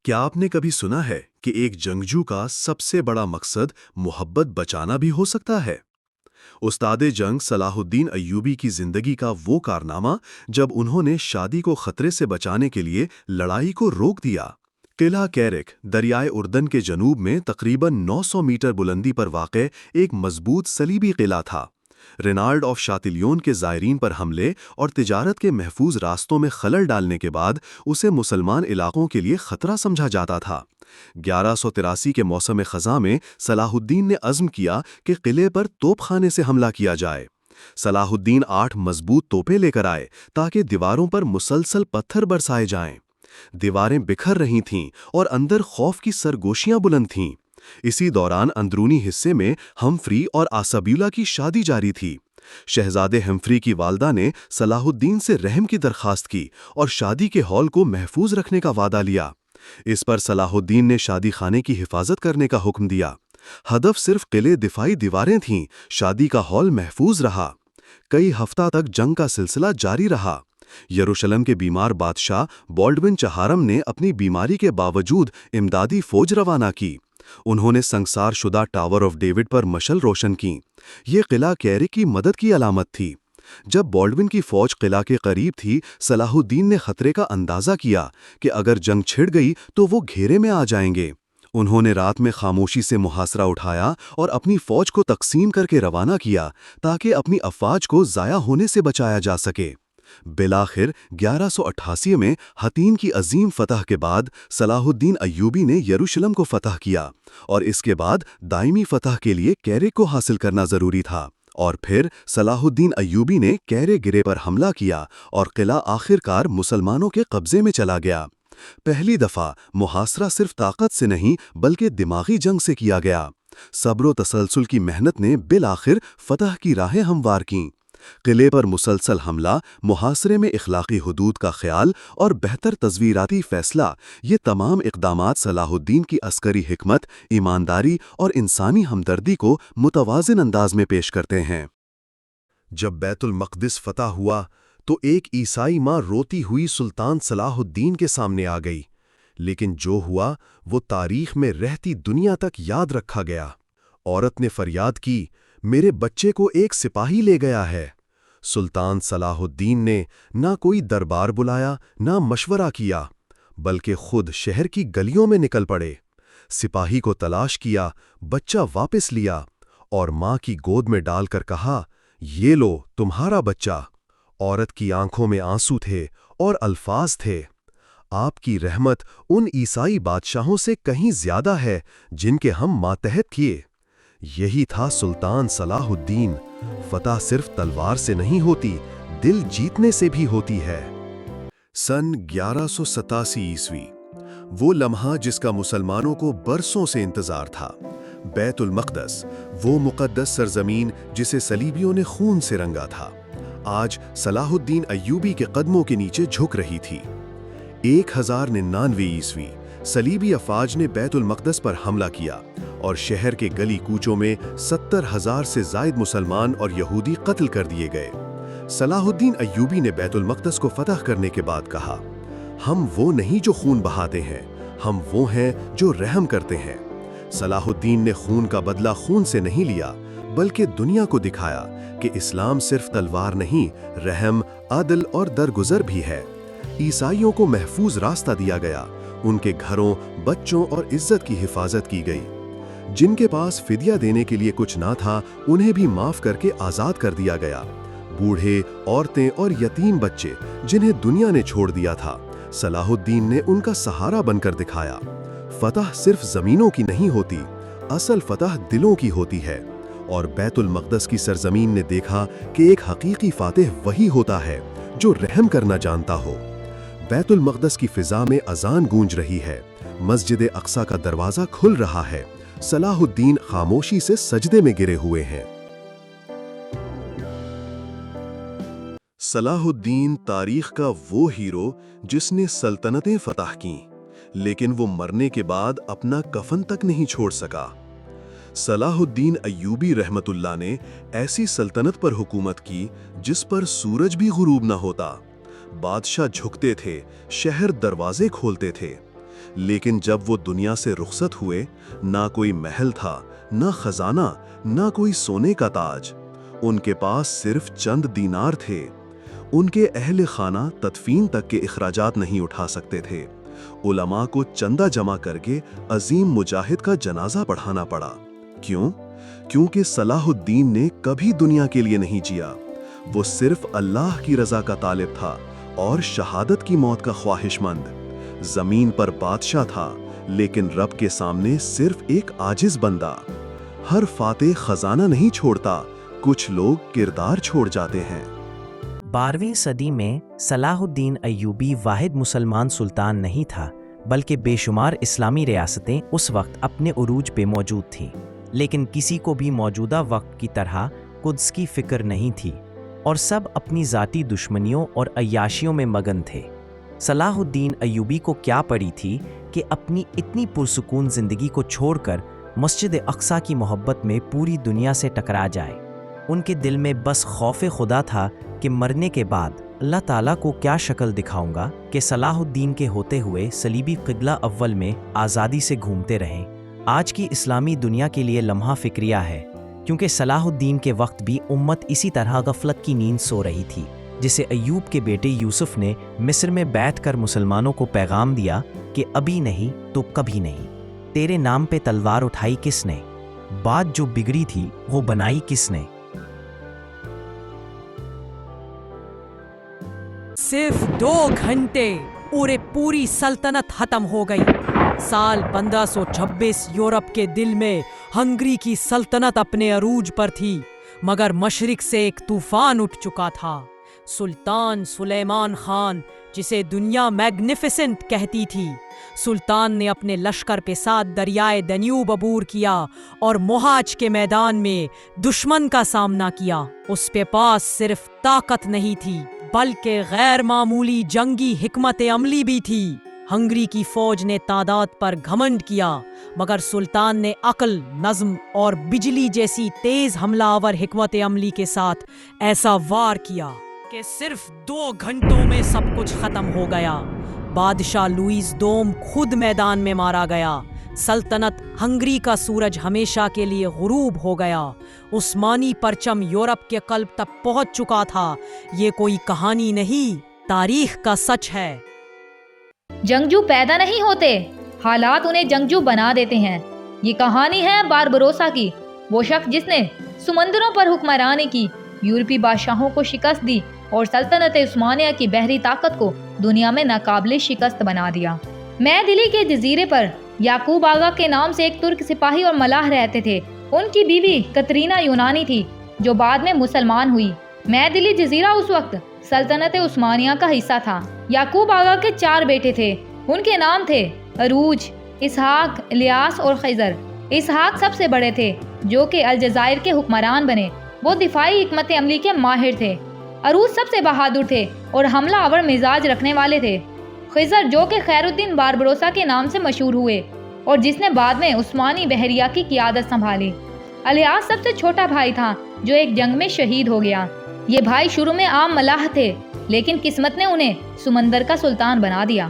کیا آپ نے کبھی سنا ہے کہ ایک جنگجو کا سب سے بڑا مقصد محبت بچانا بھی ہو سکتا ہے؟ استاد جنگ صلاح الدین ایوبی کی زندگی کا وہ کارنامہ جب انہوں نے شادی کو خطرے سے بچانے کے لیے لڑائی کو روک دیا۔ قلعہ کیرک دریائے اردن کے جنوب میں تقریباً 900 میٹر بلندی پر واقع ایک مضبوط صلیبی قلعہ تھا۔ رینالڈ آف شاتلیون کے زائرین پر حملے اور تجارت کے محفوظ راستوں میں خلل ڈالنے کے بعد اسے مسلمان علاقوں کے لیے خطرہ سمجھا جاتا تھا۔ 1183 کے موسم خزاں میں صلاح الدین نے عزم کیا کہ قلعے پر توپ خانے سے حملہ کیا جائے۔ صلاح الدین 8 مضبوط توپیں لے کر آئے تاکہ دیواروں پر مسلسل پتھر برسائے جائیں۔ دیواریں بکھر رہی تھیں اور اندر خوف کی سرگوشیاں بلند تھیں۔ اسی دوران اندرونی حصے میں ہمفری اور آسابیولا کی شادی جاری تھی۔ شہزادے ہمفری کی والدہ نے صلاح الدین سے رحم کی درخواست کی اور شادی کے ہال کو محفوظ رکھنے کا وعدہ لیا۔ اس پر صلاح الدین نے شادی خانے کی حفاظت کرنے کا حکم دیا۔ ہدف صرف قلعے دفاعی دیواریں تھیں، شادی کا ہال محفوظ رہا۔ کئی ہفتہ تک جنگ کا سلسلہ جاری رہا۔ یروشلم کے بیمار بادشاہ بالڈون چہارم نے اپنی بیماری کے باوجود امدادی فوج روانہ کی۔ انہوں نے سنگسار شدہ ٹاور آف ڈیوڈ پر مشل روشن کی۔ یہ قلعہ کیرک کی مدد کی علامت تھی۔ جب بالڈون کی فوج قلعہ کے قریب تھی، صلاح الدین نے خطرے کا اندازہ کیا کہ اگر جنگ چھڑ گئی تو وہ گھیرے میں آ جائیں گے۔ انہوں نے رات میں خاموشی سے محاصرہ اٹھایا اور اپنی فوج کو تقسیم کر کے روانہ کیا تاکہ اپنی افواج کو ضائع ہونے سے بچایا جا سکے۔ بالآخر 1188 میں حطین کی عظیم فتح کے بعد صلاح الدین ایوبی نے یروشلم کو فتح کیا، اور اس کے بعد دائمی فتح کے لیے کیرک کو حاصل کرنا ضروری تھا۔ اور پھر صلاح الدین ایوبی نے کیرے گرے پر حملہ کیا اور قلعہ آخر کار مسلمانوں کے قبضے میں چلا گیا۔ پہلی دفعہ محاصرہ صرف طاقت سے نہیں بلکہ دماغی جنگ سے کیا گیا۔ صبر و تسلسل کی محنت نے بالآخر فتح کی راہیں ہموار کیں۔ قلعے پر مسلسل حملہ، محاصرے میں اخلاقی حدود کا خیال اور بہتر تصویراتی فیصلہ، یہ تمام اقدامات صلاح الدین کی عسکری حکمت، ایمانداری اور انسانی ہمدردی کو متوازن انداز میں پیش کرتے ہیں۔ جب بیت المقدس فتح ہوا تو ایک عیسائی ماں روتی ہوئی سلطان صلاح الدین کے سامنے آ گئی، لیکن جو ہوا وہ تاریخ میں رہتی دنیا تک یاد رکھا گیا۔ عورت نے فریاد کی، میرے بچے کو ایک سپاہی لے گیا ہے۔ سلطان صلاح الدین نے نہ کوئی دربار بلایا نہ مشورہ کیا، بلکہ خود شہر کی گلیوں میں نکل پڑے۔ سپاہی کو تلاش کیا، بچہ واپس لیا اور ماں کی گود میں ڈال کر کہا، یہ لو تمہارا بچہ۔ عورت کی آنکھوں میں آنسو تھے اور الفاظ تھے، آپ کی رحمت ان عیسائی بادشاہوں سے کہیں زیادہ ہے جن کے ہم ماتحت کیے۔ یہی تھا سلطان صلاح الدین۔ فتح صرف تلوار سے نہیں ہوتی، دل جیتنے سے بھی ہوتی ہے۔ سن 1187 عیسوی، وہ لمحہ جس کا مسلمانوں کو برسوں سے انتظار تھا۔ بیت المقدس، وہ مقدس سرزمین جسے صلیبیوں نے خون سے رنگا تھا، آج صلاح الدین ایوبی کے قدموں کے نیچے جھک رہی تھی۔ 1099 عیسوی، صلیبی افواج نے بیت المقدس پر حملہ کیا اور شہر کے گلی کوچوں میں 70,000 سے زائد مسلمان اور یہودی قتل کر دیے گئے۔ صلاح الدین ایوبی نے بیت المقدس کو فتح کرنے کے بعد کہا، ہم وہ نہیں جو خون بہاتے ہیں، ہم وہ ہیں جو رحم کرتے ہیں۔ صلاح الدین نے خون کا بدلہ خون سے نہیں لیا، بلکہ دنیا کو دکھایا کہ اسلام صرف تلوار نہیں، رحم، عدل اور درگزر بھی ہے۔ عیسائیوں کو محفوظ راستہ دیا گیا، ان کے گھروں، بچوں اور عزت کی حفاظت کی گئی۔ جن کے پاس فدیہ دینے کے لیے کچھ نہ تھا، انہیں بھی معاف کر کے آزاد کر دیا گیا۔ بوڑھے، عورتیں اور یتیم بچے جنہیں دنیا نے چھوڑ دیا تھا، صلاح الدین نے ان کا سہارا بن کر دکھایا۔ فتح صرف زمینوں کی نہیں ہوتی، اصل فتح دلوں کی ہوتی ہے، اور بیت المقدس کی سرزمین نے دیکھا کہ ایک حقیقی فاتح وہی ہوتا ہے جو رحم کرنا جانتا ہو۔ بیت المقدس کی فضا میں اذان گونج رہی ہے، مسجد اقصی کا دروازہ کھل رہا ہے، صلاح الدین خاموشی سے سجدے میں گرے ہوئے ہیں۔ صلاح الدین تاریخ کا وہ ہیرو جس نے سلطنتیں فتح کیں، لیکن وہ مرنے کے بعد اپنا کفن تک نہیں چھوڑ سکا۔ صلاح الدین ایوبی رحمت اللہ نے ایسی سلطنت پر حکومت کی جس پر سورج بھی غروب نہ ہوتا۔ بادشاہ جھکتے تھے، شہر دروازے کھولتے تھے، لیکن جب وہ دنیا سے رخصت ہوئے، نہ کوئی محل تھا، نہ خزانہ، نہ کوئی سونے کا تاج۔ ان کے پاس صرف چند دینار تھے۔ ان کے اہل خانہ تدفین تک کے اخراجات نہیں اٹھا سکتے تھے۔ علماء کو چندہ جمع کر کے عظیم مجاہد کا جنازہ پڑھانا پڑا۔ کیوں؟ کیونکہ صلاح الدین نے کبھی دنیا کے لیے نہیں جیا۔ وہ صرف اللہ کی رضا کا طالب تھا اور شہادت کی موت کا خواہش مند۔ زمین پر بادشاہ تھا، لیکن رب کے سامنے صرف ایک عاجز بندہ۔ ہر فاتح خزانہ نہیں چھوڑتا، کچھ لوگ کردار چھوڑ جاتے ہیں۔ 12ویں صدی میں صلاح الدین ایوبی واحد مسلمان سلطان نہیں تھا، بلکہ بے شمار اسلامی ریاستیں اس وقت اپنے عروج پہ موجود تھیں، لیکن کسی کو بھی موجودہ وقت کی طرح قدس کی فکر نہیں تھی، اور سب اپنی ذاتی دشمنیوں اور عیاشیوں میں مگن تھے۔ صلاح الدین ایوبی کو کیا پڑی تھی کہ اپنی اتنی پرسکون زندگی کو چھوڑ کر مسجد اقصیٰ کی محبت میں پوری دنیا سے ٹکرا جائے۔ ان کے دل میں بس خوف خدا تھا کہ مرنے کے بعد اللہ تعالیٰ کو کیا شکل دکھاؤں گا کہ صلاح الدین کے ہوتے ہوئے صلیبی قبلہ اول میں آزادی سے گھومتے رہیں۔ آج کی اسلامی دنیا کے لیے لمحہ فکریہ ہے، کیونکہ صلاح الدین کے وقت بھی امت اسی طرح غفلت کی نیند سو رہی تھی، جسے ایوب کے بیٹے یوسف نے مصر میں بیٹھ کر مسلمانوں کو پیغام دیا کہ ابھی نہیں تو کبھی نہیں۔ تیرے نام پہ تلوار اٹھائی کس نے؟ بات جو بگڑی تھی وہ بنائی کس نے؟ صرف 2 گھنٹے اور پوری سلطنت ختم ہو گئی۔ سال 1526 یورپ کے دل میں ہنگری کی سلطنت اپنے عروج پر تھی، مگر مشرق سے ایک طوفان اٹھ چکا تھا۔ سلطان سلیمان خان، جسے دنیا میگنیفیسنٹ کہتی تھی، سلطان نے اپنے لشکر کے ساتھ دریائے دنیوب عبور کیا اور موہاج کے میدان میں دشمن کا سامنا کیا۔ اس کے پاس صرف طاقت نہیں تھی، بلکہ غیر معمولی جنگی حکمت عملی بھی تھی۔ ہنگری کی فوج نے تعداد پر گھمنڈ کیا، مگر سلطان نے عقل، نظم اور بجلی جیسی تیز حملہ آور حکمت عملی کے ساتھ ایسا وار کیا کہ صرف 2 گھنٹوں میں سب کچھ ختم ہو گیا۔ بادشاہ لوئیس دوم خود میدان میں مارا گیا۔ سلطنت ہنگری کا سورج ہمیشہ کے لیے غروب ہو گیا۔ عثمانی پرچم یورپ کے قلب تک پہنچ چکا تھا۔ یہ کوئی کہانی نہیں، تاریخ کا سچ ہے۔ جنگجو پیدا نہیں ہوتے، حالات انہیں جنگجو بنا دیتے ہیں۔ یہ کہانی ہے باربروسا کی، وہ شخص جس نے سمندروں پر حکمرانی کی، یورپی بادشاہوں کو شکست دی اور سلطنت عثمانیہ کی بحری طاقت کو دنیا میں ناقابل شکست بنا دیا۔ میں دلی کے جزیرے پر یعقوب آغا کے نام سے ایک ترک سپاہی اور ملاح رہتے تھے۔ ان کی بیوی کترینا یونانی تھی، جو بعد میں مسلمان ہوئی۔ میں دلی جزیرہ اس وقت سلطنت عثمانیہ کا حصہ تھا۔ یعقوب آغا کے 4 بیٹے تھے۔ ان کے نام تھے عروج، اسحاق، الیاس اور خضر۔ اسحاق سب سے بڑے تھے، جو کہ الجزائر کے حکمران بنے۔ وہ دفاعی حکمت عملی کے ماہر تھے۔ عروج سب سے بہادر تھے اور حملہ آور مزاج رکھنے والے تھے۔ خضر، جو کہ خیر الدین باربروسا کے نام سے مشہور ہوئے اور جس نے بعد میں عثمانی بحریہ کی قیادت سنبھالی۔ الیاس سب سے چھوٹا بھائی تھا، جو ایک جنگ میں شہید ہو گیا۔ یہ بھائی شروع میں عام ملاح تھے، لیکن قسمت نے انہیں سمندر کا سلطان بنا دیا۔